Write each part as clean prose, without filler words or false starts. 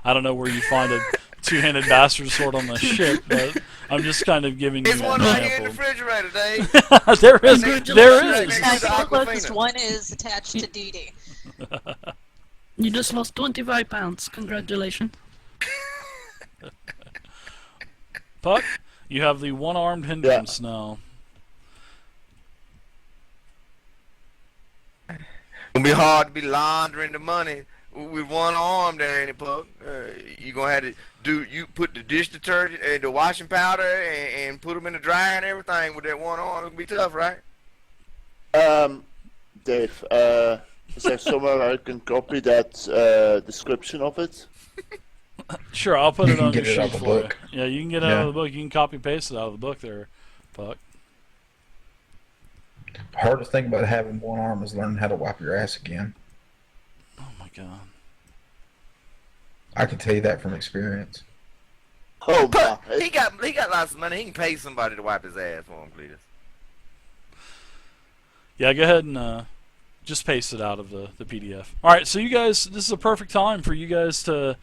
I don't know where you find a two-handed bastard sword on the ship, but I'm just kind of giving you It's an one right here in the example. refrigerator, Dave. There is, there Congratulations. is. Next to the Now, the closest Aquafina. one is attached to Dee Dee. You just lost 25 pounds. Congratulations. Puck, you have the one-armed hindrance now. It'll be hard to be laundering the money with one arm there, ain't it, Puck? You gonna have to you put the dish detergent and the washing powder and put them in the dryer and everything with that one arm. It'll be tough, right? Dave, is there somewhere I can copy that description of it? Sure, I'll put You it can on get your it out sheet the for book. you. Yeah, you can get it out of the book. You can copy paste it out of the book there, Puck. Hardest thing about having one arm is learning how to wipe your ass again. Oh my god. I can tell you that from experience. Oh, But my. he got lots of money. He can pay somebody to wipe his ass for him, Cletus. Yeah, go ahead and just paste it out of the PDF. All right, so you guys, this is a perfect time for you guys to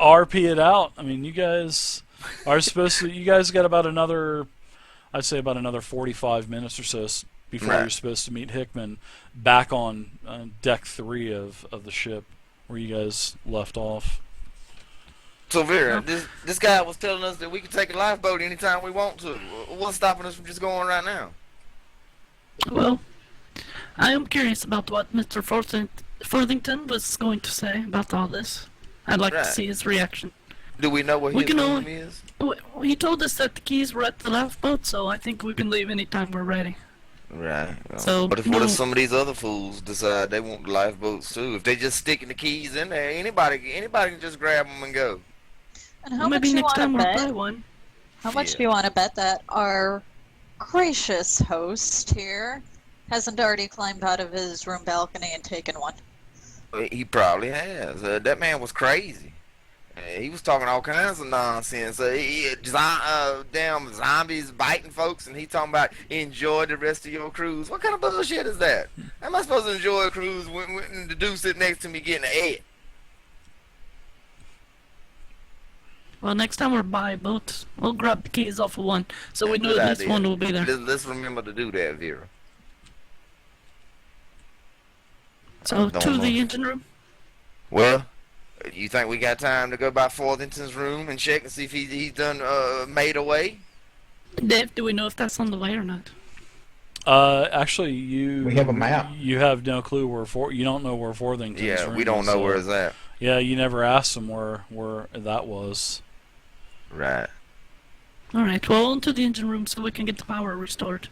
RP it out. I mean, you guys are supposed to. You guys got about another, I'd say about another 45 minutes or so before Right. you're supposed to meet Hickman back on deck 3 of the ship where you guys left off. So Vera, this guy was telling us that we can take a lifeboat anytime we want to. What's stopping us from just going right now? Well, I am curious about what Mr. Forthington was going to say about all this. I'd like Right. to see his reaction. Do we know what We his can room only- is? He told us that the keys were at the lifeboat, so I think we can leave anytime we're ready. Right. Well, So, what if no. some of these other fools decide they want the lifeboats too? If they just sticking the keys in there, anybody can just grab them and go. And how Well, much maybe you next want time to we'll buy bet? one. How much Yeah. do you want to bet that our gracious host here hasn't already climbed out of his room balcony and taken one? He probably has. That man was crazy. He was talking all kinds of nonsense. Damn zombies biting folks, and he talking about enjoy the rest of your cruise. What kind of bullshit is that? How am I supposed to enjoy a cruise when the dude sitting next to me getting a head? Well, next time we're by a boat, we'll grab the keys off of one, so we know Good at least idea. one will be there. Let's remember to do that, Vera. So, don't to know. the engine room? Well, you think we got time to go by Forthington's room and check and see if he's done made away? Dave, do we know if that's on the way or not? Actually, We have a map. You have no clue you don't know where Forthington's Yeah, room we don't is, know so- where it's at. Yeah, you never asked him where that was. Right. Alright, well, on to the engine room so we can get the power restored.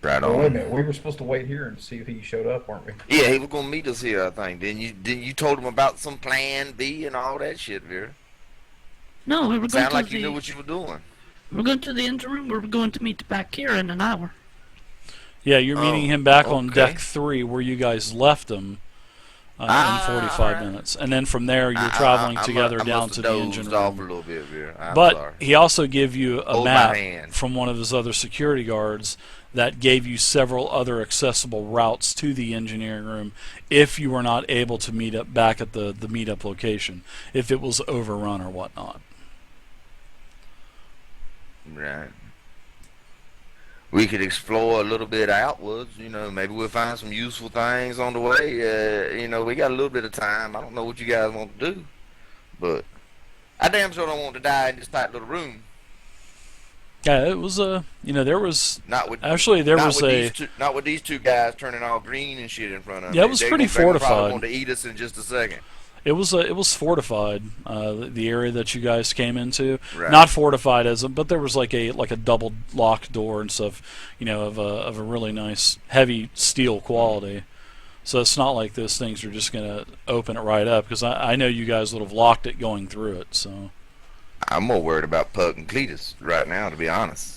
Right Oh, wait a on. minute. We were supposed to wait here and see if he showed up, weren't we? Yeah, he was gonna meet us here, I think. Then you told him about some plan B and all that shit, Vera. No, we were going Sound to like you the... knew what you were doing. We're going to the engine room. We're going to meet back here in an hour. Yeah, you're meeting Oh, him back on okay. deck 3 where you guys left him in 45 alright. minutes. And then from there, you're traveling together down to the engine off a room. little bit, Vera. I'm But sorry. he also gave you a Hold my map hand. from one of his other security guards that gave you several other accessible routes to the engineering room if you were not able to meet up back at the meetup location, if it was overrun or whatnot. Right. We could explore a little bit outwards, maybe we'll find some useful things on the way. We got a little bit of time. I don't know what you guys want to do, but I damn sure don't want to die in this tight little room. Yeah, it was there was Not with actually there not was with a these two, not with these two guys turning all green and shit in front of me. Yeah, it was They pretty gonna- they gonna probably fortified. want to eat us in just a second. It was fortified. The area that you guys came into, Right. not fortified but there was like a double locked door and stuff, of a really nice heavy steel quality. So it's not like those things are just gonna open it right up because I know you guys would have locked it going through it. So I'm more worried about Puck and Cletus right now, to be honest.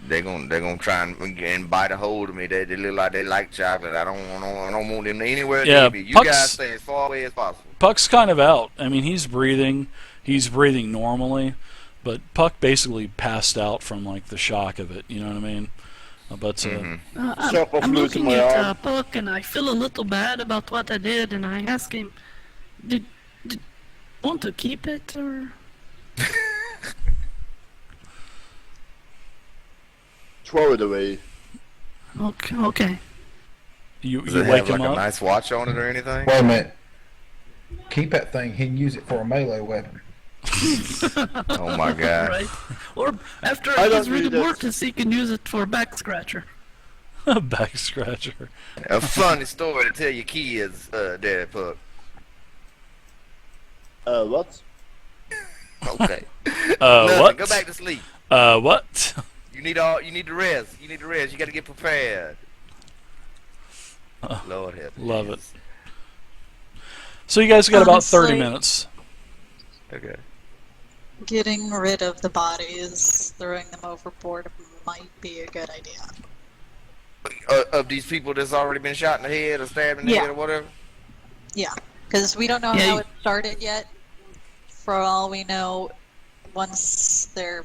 They're gonna try and bite a hold of me. They look like they like chocolate. I don't want them anywhere Yeah, near me. You Puck's- guys stay as far away as possible. Puck's kind of out. I mean, he's breathing normally, but Puck basically passed out from like the shock of it. You know what I mean? But Shock of I'm losing looking my at arm. Puck and I feel a little bad about what I did, and I ask him, did Want to keep it or? Throw it away. Okay. Okay. You Does it wake have him like a up. nice watch on it or anything? Wait a minute. Keep that thing. He can use it for a melee weapon. Oh my god. Right. Or after I it don't gets rid of need it. Mortis, he can use it for a back scratcher. Back scratcher. A funny story to tell your kids, Daddy Puck. What? Okay. What? Nothing. Go back to sleep. What? You need to rest. You got to get prepared. Lord help. Love it. So you guys got about 30 Honestly- minutes. Okay. Getting rid of the bodies, throwing them overboard might be a good idea. Of these people that's already been shot in the head or stabbed in the Yeah. head or whatever. Yeah, because we don't know Yeah, how you- it started yet. For all we know, once they're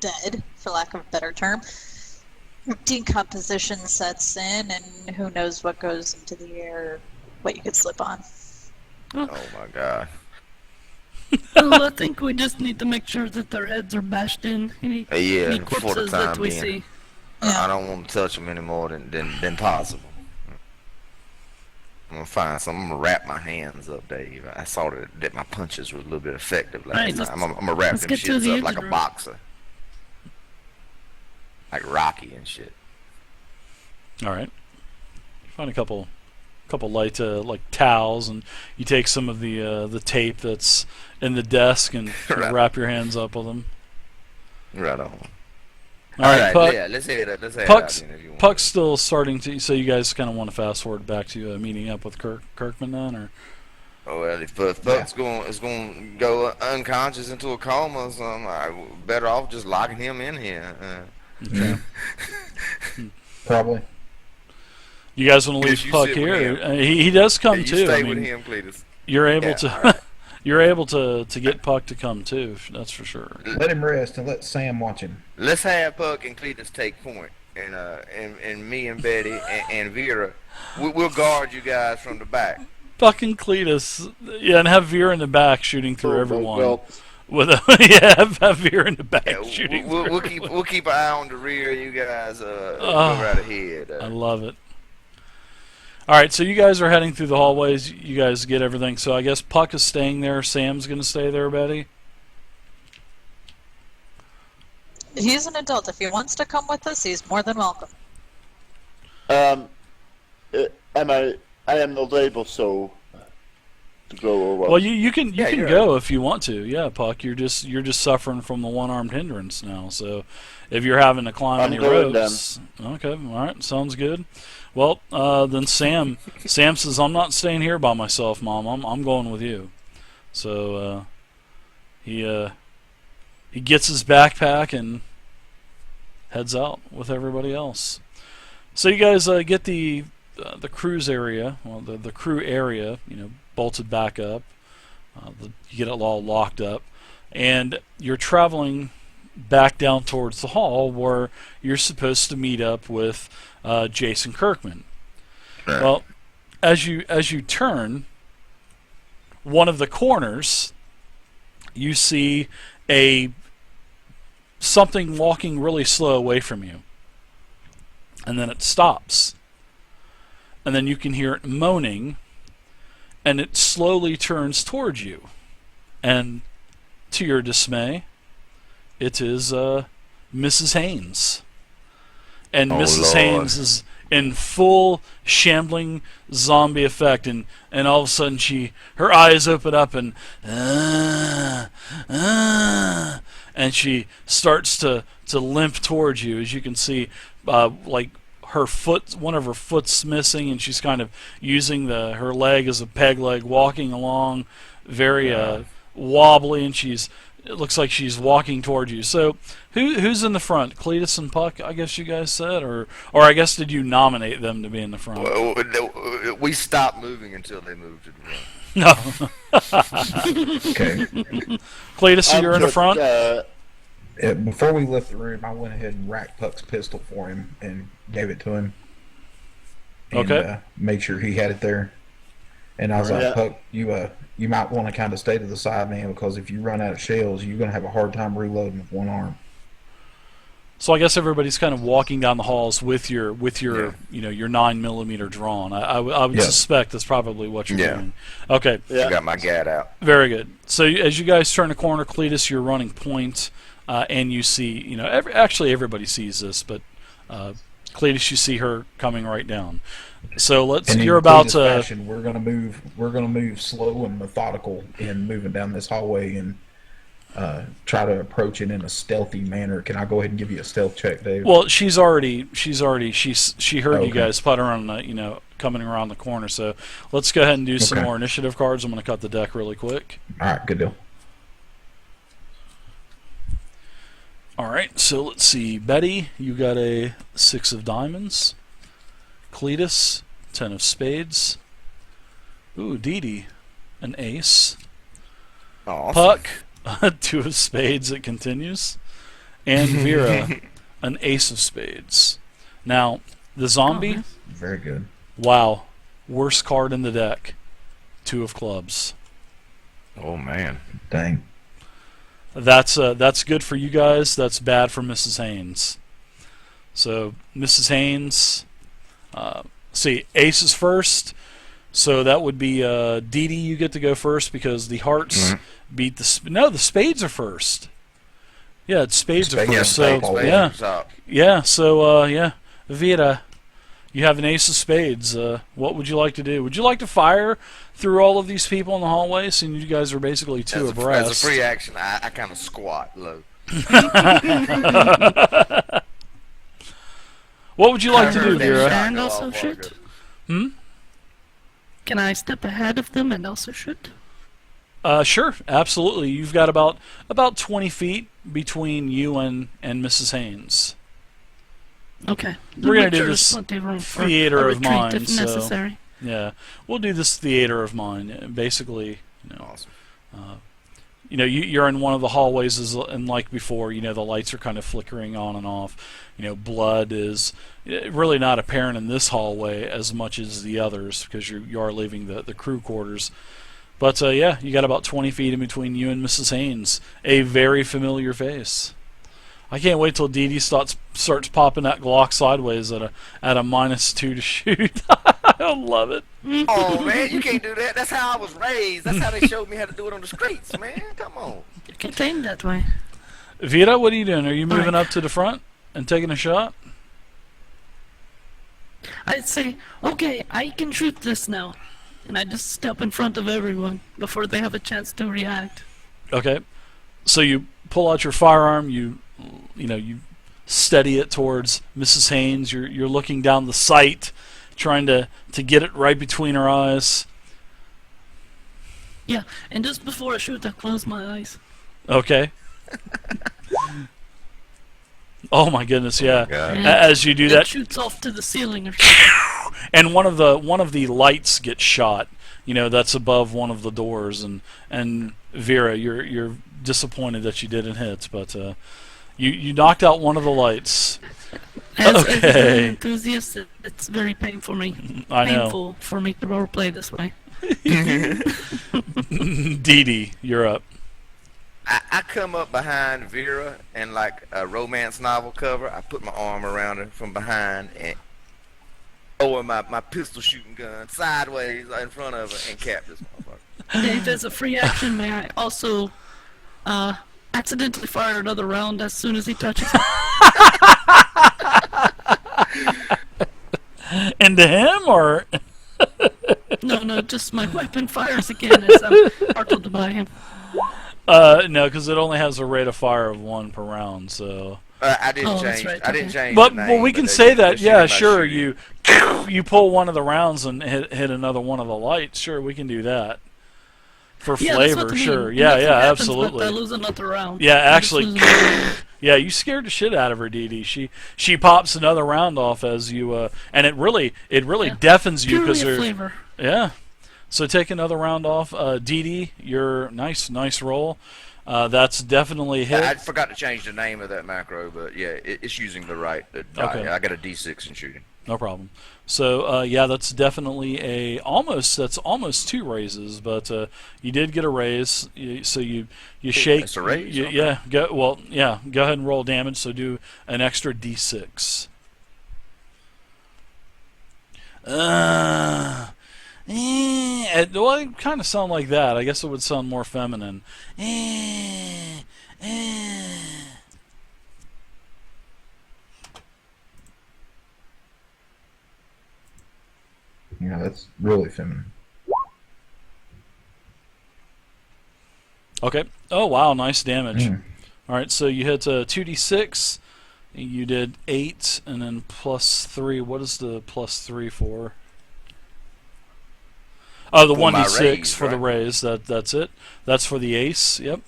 dead, for lack of a better term, decomposition sets in, and who knows what goes into the air, what you could slip on. Oh my god. Well, I think we just need to make sure that their heads are bashed in. Yeah, Any for the corpses that time we being. see. Yeah. I don't want to touch them any more than possible. I'm gonna find some. I'm gonna wrap my hands up, Dave. I saw that my punches were a little bit effective last Right, time. I'm gonna wrap let's them get to shits the up like a engine room. boxer, like Rocky and shit. All right. Find a couple light like towels, and you take some of the tape that's in the desk and Right. wrap your hands up with them. Right on. All right, Puck. Yeah, let's head up. Let's head Puck's, out then if you want. Puck's still starting to. So you guys kind of want to fast forward back to meeting up with Kirkman then, or? Oh well, if Puck's going to go unconscious into a coma, so I'm better off just locking him in here. Okay. Probably. You guys want to leave Yes, you Puck sit with here? him. He does come you too. stay I with mean, him, Cletus. you're able Yeah, to. all right. You're able to get Puck to come too. That's for sure. Let him rest and let Sam watch him. Let's have Puck and Cletus take point, and me and Betty and Vera, we'll guard you guys from the back. Fucking Cletus, yeah, and have Veer in the back shooting through Oh, everyone. well, With yeah, have Veer in the back Yeah, shooting. we'll through keep an eye on the rear. You guys go Oh, right ahead. I love it. All right, so you guys are heading through the hallways. You guys get everything. So I guess Puck is staying there. Sam's going to stay there, Betty. He's an adult. If he wants to come with us, he's more than welcome. I am not able so to go or what? Well, you can Yeah, you're go if you want to. Yeah, Puck, you're just suffering from the one-armed hindrance now. So if you're having to climb I'm any going ropes, okay, all right, sounds good. Well, then Sam says, "I'm not staying here by myself, Mom. I'm going with you." So he gets his backpack and heads out with everybody else. So you guys get the cruise area, well, the crew area, bolted back up. You get it all locked up, and you're traveling back down towards the hall where you're supposed to meet up with Jason Kirkman. Right. Well, as you turn one of the corners, you see something walking really slow away from you, and then it stops, and then you can hear it moaning, and it slowly turns towards you, and to your dismay, it is Mrs. Haynes. And Oh, Mrs. Lord. Haynes is in full shambling zombie effect, and all of a sudden her eyes open up and and she starts to limp towards you. As you can see, like one of her foot's missing, and she's kind of using her leg as a peg leg, walking along very wobbly, and it looks like she's walking towards you. So who's in the front? Cletus and Puck, I guess you guys said, or I guess did you nominate them to be in the front? Well, we stopped moving until they moved to the front. No. Okay. Cletus, so you're in the Just, front? Before we left the room, I went ahead and racked Puck's pistol for him and gave it to him. And, Okay. made sure he had it there. And I was Yeah. like, Puck, you you might want to kind of stay to the side, man, because if you run out of shells, you're going to have a hard time reloading with one arm. So I guess everybody's kind of walking down the halls with your Yeah. your 9mm drawn. I would Yeah. suspect that's probably what you're Yeah. doing. Okay, I got my gat out. very good. So as you guys turn the corner, Cletus, you're running point, and you see actually everybody sees this, but Cletus, you see her coming right down. So And you're in about Cletus to. fashion, we're gonna move slow and methodical in moving down this hallway and try to approach it in a stealthy manner. Can I go ahead and give you a stealth check, Dave? Well, she heard you Okay. guys puttering, coming around the corner. So let's go ahead and do some Okay. more initiative cards. I'm going to cut the deck really quick. All right, good deal. All right, so let's see. Betty, you got a 6 of diamonds. Cletus, 10 of spades. Ooh, Dee Dee, an ace. Awesome. Puck, 2 of spades. It continues. And Vera, an ace of spades. Now, the zombie, Very good. wow, worst card in the deck. 2 of clubs. Oh man. Dang. That's good for you guys. That's bad for Mrs. Haynes. So Mrs. Haynes, see, ace is first. So that would be Dee Dee. You get to go first because the hearts beat the the spades are first. Yeah, it's spades are Spades, first. spades, So spades. yeah. So Vita, you have an ace of spades. What would you like to do? Would you like to fire through all of these people in the hallway, since you guys are basically two abreast? As a free action, I kind of squat low. What would you like to do, heard that Vera? shot And go also off a while shoot? ago. Can I step ahead of them and also shoot? Sure, absolutely. You've got about 20 feet between you and Mrs. Haynes. Okay. We're gonna Make do sure this there's plenty of room for theater a of retreat mine, if so- necessary. Yeah, we'll do this theater of mine. Basically, Awesome. you're in one of the hallways, and like before, the lights are kind of flickering on and off. Blood is really not apparent in this hallway as much as the others because you are leaving the crew quarters. But yeah, you got about 20 feet in between you and Mrs. Haynes. A very familiar face. I can't wait till Dee Dee starts popping that Glock sideways at a -2 to shoot. I love it. Oh man, you can't do that. That's how I was raised. That's how they showed me how to do it on the streets, man. Come on. You're contained that way. Vita, what are you doing? Are you moving Alright. up to the front and taking a shot? I'd say, okay, I can shoot this now. And I just step in front of everyone before they have a chance to react. Okay. So you pull out your firearm. You steady it towards Mrs. Haynes. You're looking down the sight, trying to get it right between her eyes. Yeah, and just before I shoot, I close my eyes. Okay. Oh my goodness, yeah. God. And As you do it that, shoots off to the ceiling or something. and one of the lights gets shot. That's above one of the doors, and Vera, you're disappointed that you didn't hit, but you knocked out one of the lights. As Okay. an enthusiast, it's very painful for me. I know. Painful for me to roleplay this way. Dee Dee, you're up. I come up behind Vera and like a romance novel cover. I put my arm around her from behind and lower my pistol shooting gun sideways in front of her and cap this motherfucker. Dave, as a free action, may I also accidentally fire another round as soon as he touches me? Into him, or No, just my weapon fires again as I'm startled by him. no, because it only has a rate of fire of 1 per round. So, I didn't Oh, that's change. right, I didn't okay. change. but the name, well, we can they say just- that. they're Yeah, shooting my sure. shooting. You pull one of the rounds and hit another one of the lights. Sure, we can do that for Yeah, that's what flavor. I mean. Sure, Nothing yeah, happens, but absolutely. I lose another round. Yeah, I just actually, lose another round. yeah, you scared the shit out of her, Dee Dee. She pops another round off as you, and it really Yeah. deafens you Purely because a they're flavor. yeah. So take another round off, Dee Dee. Your nice roll. That's definitely a hit. I forgot to change the name of that macro, but yeah, it's using the right die. Okay. I got a D6 in shooting. No problem. So yeah, that's definitely that's almost 2 raises, but you did get a raise. So you shake. That's a raise, okay. Yeah. Go ahead and roll damage. So do an extra d6. Well, it kind of sound like that. I guess it would sound more feminine. Yeah, that's really feminine. Okay. Oh wow, nice damage. Mm. All right, so you hit 2d6. You did 8, and then +3. What is the +3 for? Oh, the For my 1d6 raise, for the right? raise. That's it. That's for the ace. Yep.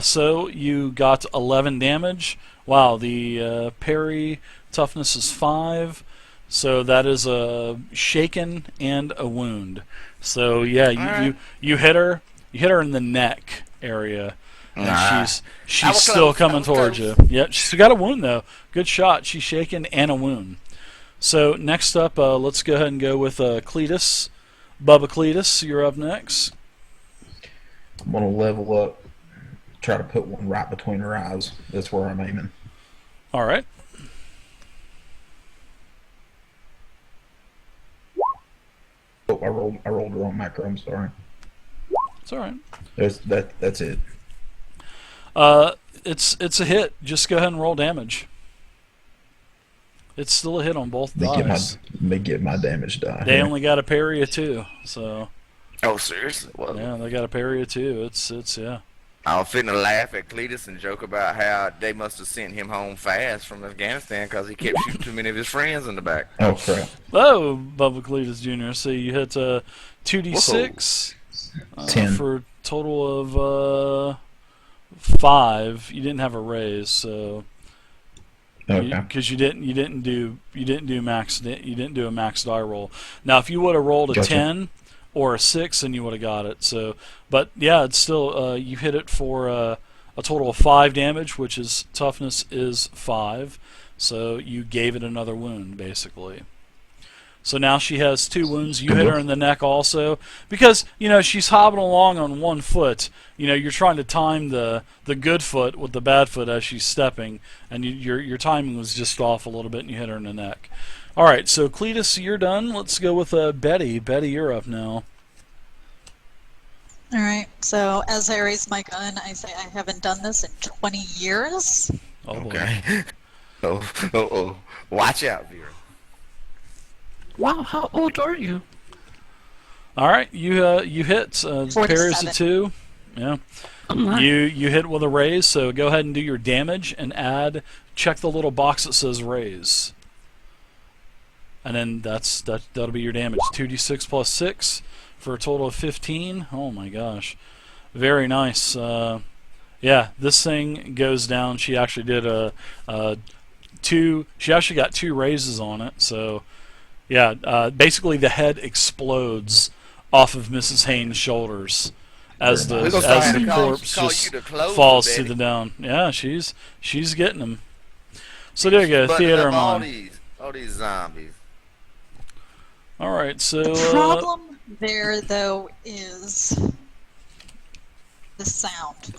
So you got 11 damage. Wow. The parry toughness is 5. So that is a shaken and a wound. So yeah, Alright. you hit her. You hit her in the neck area, and Nah. she's I was still close, I coming was towards close. you. Yeah, she's got a wound though. Good shot. She's shaken and a wound. So next up, let's go ahead and go with Cletus. Bubba Cletus, you're up next. I'm gonna level up. Try to put one right between her eyes. That's where I'm aiming. All right. Oh, I rolled the wrong macro. I'm sorry. It's all right. That's it. It's a hit. Just go ahead and roll damage. It's still a hit on both dice. Let me get my damage die. They here. only got a parry of 2, so Oh, seriously? Well, yeah, they got a parry of 2. It's yeah. I was finna laugh at Cletus and joke about how they must have sent him home fast from Afghanistan because he kept shooting too many of his friends in the back. Oh crap! Oh, Bubba Cletus Jr. So you hit 2d6 10. for a total of 5. You didn't have a raise, so Okay. because you didn't do a max die roll. Now, if you would have rolled a Gotcha. 10 or a 6, then you would have got it. So, but yeah, it's still you hit it for a total of 5 damage, which is toughness is 5. So you gave it another wound, basically. So now she has 2 wounds. You hit her in the neck also because she's hobbling along on one foot. You're trying to time the good foot with the bad foot as she's stepping, and your timing was just off a little bit, and you hit her in the neck. All right, so Cletus, you're done. Let's go with Betty. Betty, you're up now. All right. So as I raise my gun, I say I haven't done this in 20 years. Oh boy. Okay. Oh. Watch out, Vera. Wow, how old are you? All right, you hit. Parries a 2. Yeah. Oh my. You hit with a raise, so go ahead and do your damage and check the little box that says raise. And then that'll be your damage. 2d6 plus 6 for a total of 15. Oh my gosh. Very nice. Yeah, this thing goes down. She actually did she actually got 2 raises on it, so yeah, basically the head explodes off of Mrs. Haynes' shoulders as Very the nice. as the We're gonna corpse call just you the closer, falls to Betty. the down. Yeah, she's getting him. So there you go, Buttoning theater up of all mind. these zombies. All right, so The problem there, though, is the sound.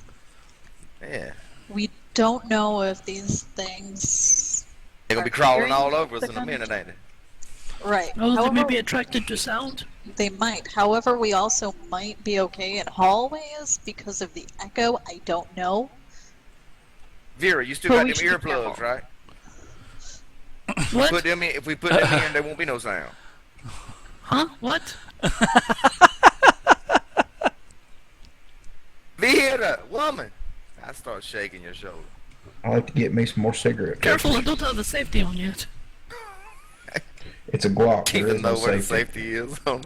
Yeah. We don't know if these things They're gonna be are crawling hearing all over us the in a minute, ain't they? Right. Oh, they may However, be attracted to sound. they might. However, we also might be okay in hallways because of the echo. I don't know. Vera, you still But got we them should be earplugs, careful. right? What? If we put them in, there won't be no sound. Huh? What? Vera, woman! I start shaking your shoulder. I like to get me some more cigarette Careful, I papers. don't have the safety on yet. It's a Glock. There Even is no though where the safety. safety is on.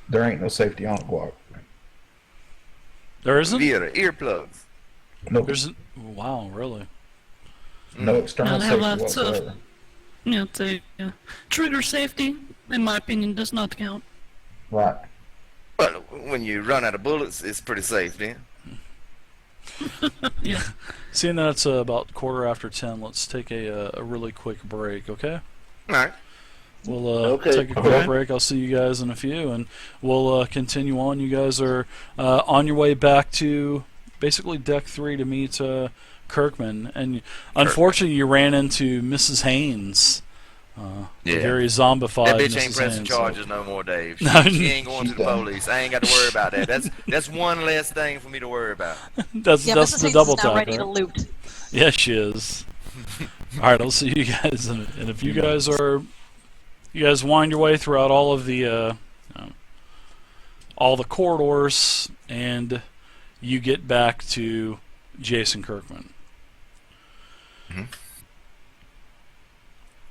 There ain't no safety on a Glock. there isn't. Vera, earplugs. Nope. Wow, really? No external Now they have safety lots of- whatsoever. Yeah, trigger safety, in my opinion, does not count. Right. But when you run out of bullets, it's pretty safe then. Yeah. Seeing that it's about 10:15, let's take a really quick break, okay? All right. We'll Okay. take a quick Okay. break. I'll see you guys in a few, and we'll continue on. You guys are on your way back to basically deck 3 to meet Kirkman, and unfortunately you ran into Mrs. Haynes. Yeah. Very zombified. That bitch Mrs. ain't pressing Haynes, charges no more, Dave. No, She ain't going she's to the done. police. I ain't got to worry about that. That's one less thing for me to worry about. that's Yeah, that's Mrs. the Haynes double is now tap. ready to Right? loot. Yeah, she is. All right, I'll see you guys, and if you guys wind your way throughout all of the all the corridors, and you get back to Jason Kirkman. Mhm.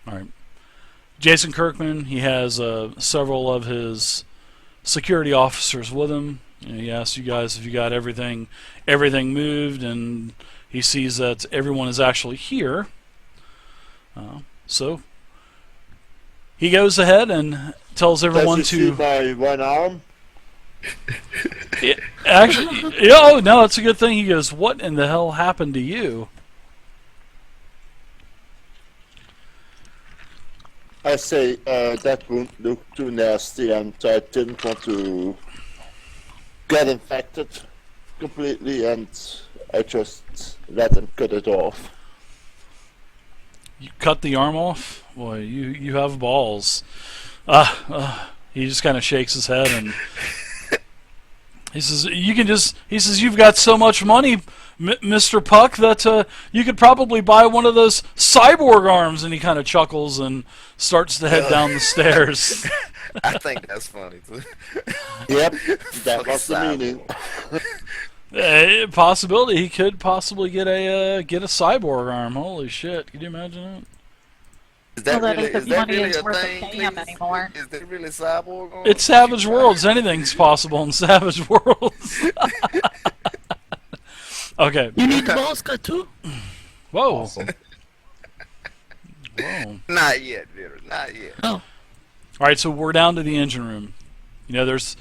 All right, Jason Kirkman. He has several of his security officers with him. He asks you guys if you got everything moved, and he sees that everyone is actually here. So he goes ahead and tells everyone Does you to see my one arm? actually. Yeah, oh no, that's a good thing. He goes, "What in the hell happened to you?" I say that won't look too nasty, and I didn't want to get infected completely, and I just let them cut it off. You cut the arm off? Boy, you have balls. He just kind of shakes his head and he says, he says, "You've got so much money, Mr. Puck, that you could probably buy one of those cyborg arms." And he kind of chuckles and starts to head down the stairs. I think that's funny too. Yep, that Fucking was the cyborg. meaning. Possibility he could possibly get a cyborg arm. Holy shit! Can you imagine that? Is that Well, that really, ain't is the that money really it's a worth to thing? pay him Please? anymore. Is that really cyborg? on? It's Savage Worlds. Anything's possible in Savage Worlds. Okay. You need the balls cut too? Whoa. Awesome. Whoa. Not yet, Peter. Not yet. Oh, All right, so we're down to the engine room. There's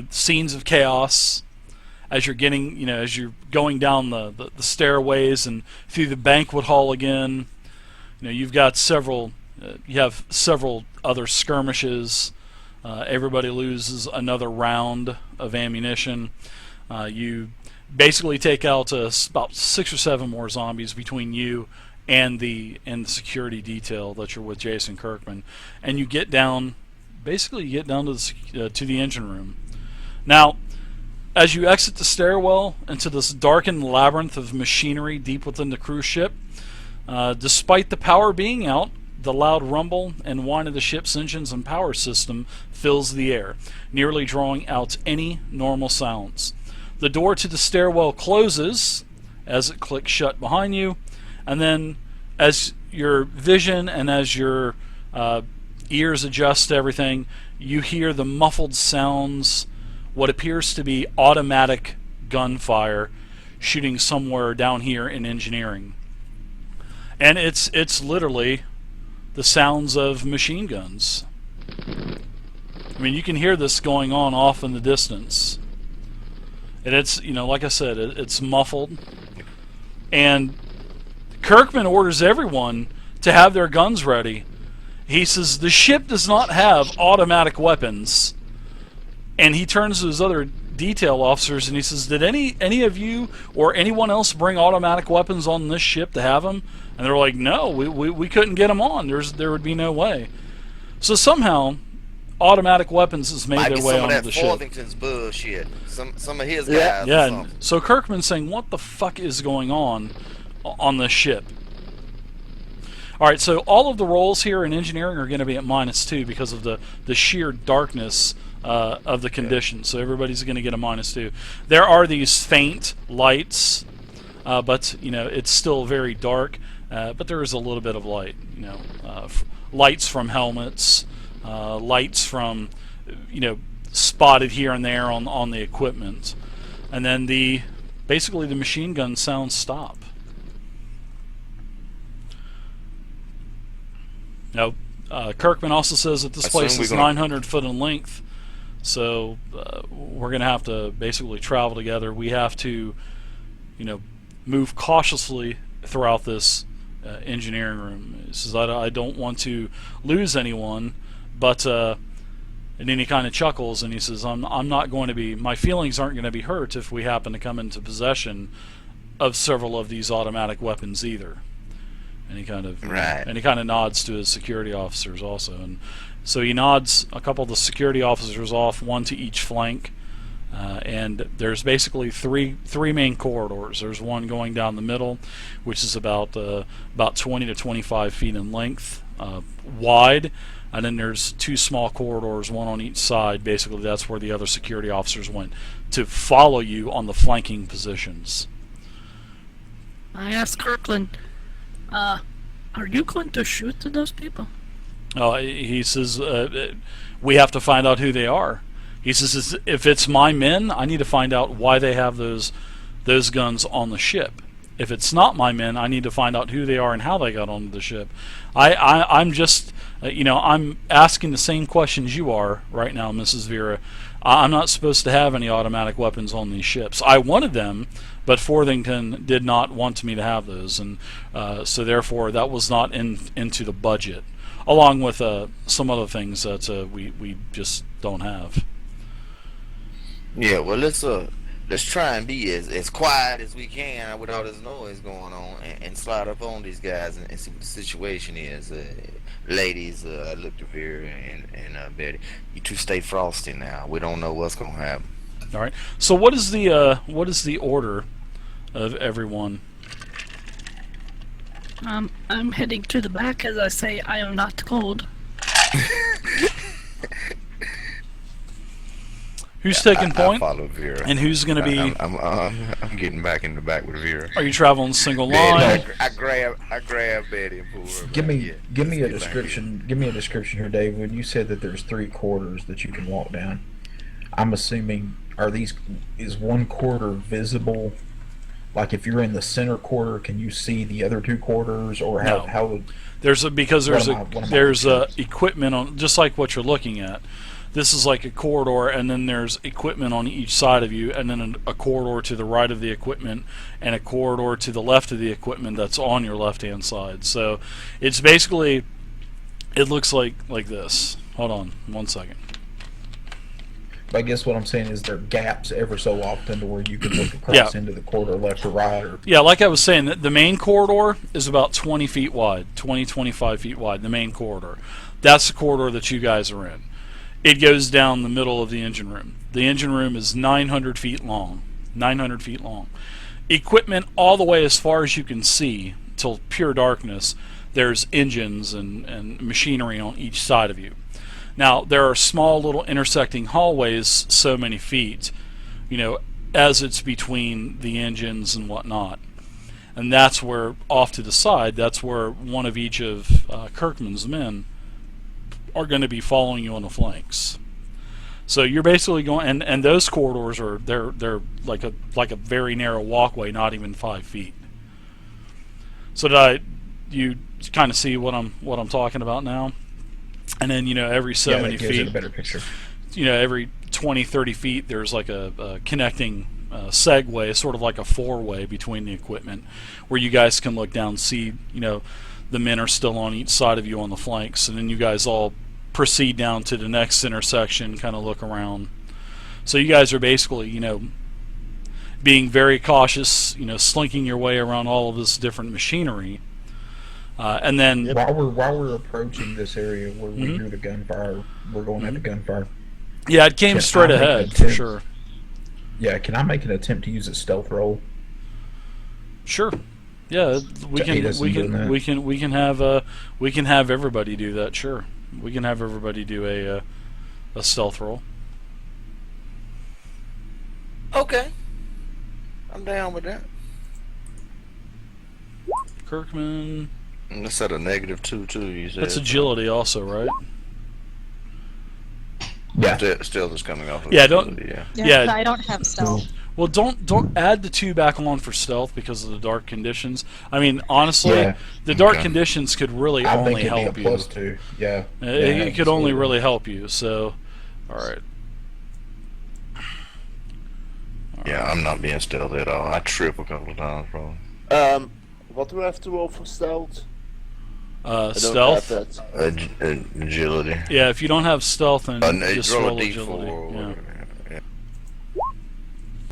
scenes of chaos as you're getting as you're going down the stairways and through the banquet hall again. You've got several. You have several other skirmishes. Everybody loses another round of ammunition. You basically take out about 6 or 7 more zombies between you and the security detail that you're with Jason Kirkman, and you get down. Basically, you get down to the engine room. Now, as you exit the stairwell into this darkened labyrinth of machinery deep within the cruise ship, despite the power being out, the loud rumble and whine of the ship's engines and power system fills the air, nearly drawing out any normal sounds. The door to the stairwell closes as it clicks shut behind you, and then as your vision and as your ears adjust to everything, you hear the muffled sounds, what appears to be automatic gunfire shooting somewhere down here in engineering. And it's literally the sounds of machine guns. I mean, you can hear this going on off in the distance. And it's, like I said, it's muffled. And Kirkman orders everyone to have their guns ready. He says the ship does not have automatic weapons. And he turns to his other detail officers and he says, "Did any of you or anyone else bring automatic weapons on this ship to have them?" And they're like, "No, we couldn't get them on. There would be no way." So somehow, automatic weapons has made Might their be way some of onto that the ship. Forthington's bullshit. Some of his Yeah. guys. Yeah, Or and something. so Kirkman's saying, "What the fuck is going on this ship?" All right, so all of the rolls here in engineering are going to be at -2 because of the sheer darkness of the conditions. So everybody's going to get a -2. There are these faint lights, but it's still very dark. But there is a little bit of light. Lights from helmets, lights from spotted here and there on the equipment, and then basically the machine gun sounds stop. Now, Kirkman also says that this Assume place we're is gonna- 900 foot in length, so we're going to have to basically travel together. We have to, move cautiously throughout this engineering room. He says, I don't want to lose anyone, but and then he kind of chuckles and he says, I'm not going to be, my feelings aren't going to be hurt if we happen to come into possession of several of these automatic weapons either. And he kind of nods to his security officers also, and so he nods a couple of the security officers off, one to each flank, and there's basically three main corridors. There's one going down the middle, which is about 20 to 25 feet in length, wide, and then there's two small corridors, one on each side. Basically, that's where the other security officers went to follow you on the flanking positions. I asked Kirkland, are you going to shoot at those people? He says, we have to find out who they are. He says, if it's my men, I need to find out why they have those guns on the ship. If it's not my men, I need to find out who they are and how they got onto the ship. I'm just, I'm asking the same questions you are right now, Mrs. Vera. I'm not supposed to have any automatic weapons on these ships. I wanted them, but Forthington did not want me to have those, and so therefore that was not into the budget, along with some other things that we just don't have. Yeah, well, let's try and be as quiet as we can with all this noise going on, and slide up on these guys and see what the situation is. Ladies, I looked at Vera and Betty. You two stay frosty now. We don't know what's gonna happen. All right. So what is the order of everyone? I'm heading to the back as I say I am not cold. Who's taking point? I follow Vera. And who's going to be? I'm getting back in the back with Vera. Are you traveling single line? I grab Betty and pull her. Give me a description. Give me a description here, Dave. When you said that there's 3 corridors that you can walk down, I'm assuming is one corridor visible? Like if you're in the center corridor, can you see the other 2 corridors, or how? There's equipment on, just like what you're looking at. This is like a corridor, and then there's equipment on each side of you, and then a corridor to the right of the equipment, and a corridor to the left of the equipment that's on your left-hand side. So it's basically, it looks like this. Hold on one second. But I guess what I'm saying is there are gaps ever so often to where you can look across into the corridor left or right. Yeah, like I was saying, the main corridor is about 20 feet wide, 25 feet wide, the main corridor. That's the corridor that you guys are in. It goes down the middle of the engine room. The engine room is 900 feet long. 900 feet long. Equipment all the way as far as you can see till pure darkness. There's engines and machinery on each side of you. Now, there are small little intersecting hallways so many feet, as it's between the engines and whatnot. And that's where, off to the side, that's where one of each of Kirkman's men are going to be following you on the flanks. So you're basically going, and those corridors are they're like a very narrow walkway, not even 5 feet. So you kind of see what I'm talking about now? And then every so many feet, gives it a better picture. Every 20-30 feet, there's like a connecting segway, sort of like a 4-way between the equipment, where you guys can look down, see the men are still on each side of you on the flanks, and then you guys all proceed down to the next intersection, kind of look around. So you guys are basically, being very cautious, slinking your way around all of this different machinery. And then while we're approaching this area where we hear the gunfire, we're going at the gunfire. Yeah, it came straight ahead for sure. Yeah, can I make an attempt to use a stealth roll? Sure. Yeah, we can have everybody do that. Sure, we can have everybody do a stealth roll. Okay, I'm down with that. Kirkman. And let's set a -2 too. You said that's agility also, right? Yeah. Still just coming off of agility, Yeah, I don't have stealth. Well, don't add the 2 back on for stealth because of the dark conditions. I mean, honestly, the dark conditions could really only help you. +2. Yeah. It could only really help you. So, all right. Yeah, I'm not being stealthy at all. I trip a couple of times, probably. what do I have to roll for stealth? I don't Stealth. have that. Agility. Yeah, if you don't have stealth, then You just roll a roll D4 agility. or Yeah. whatever.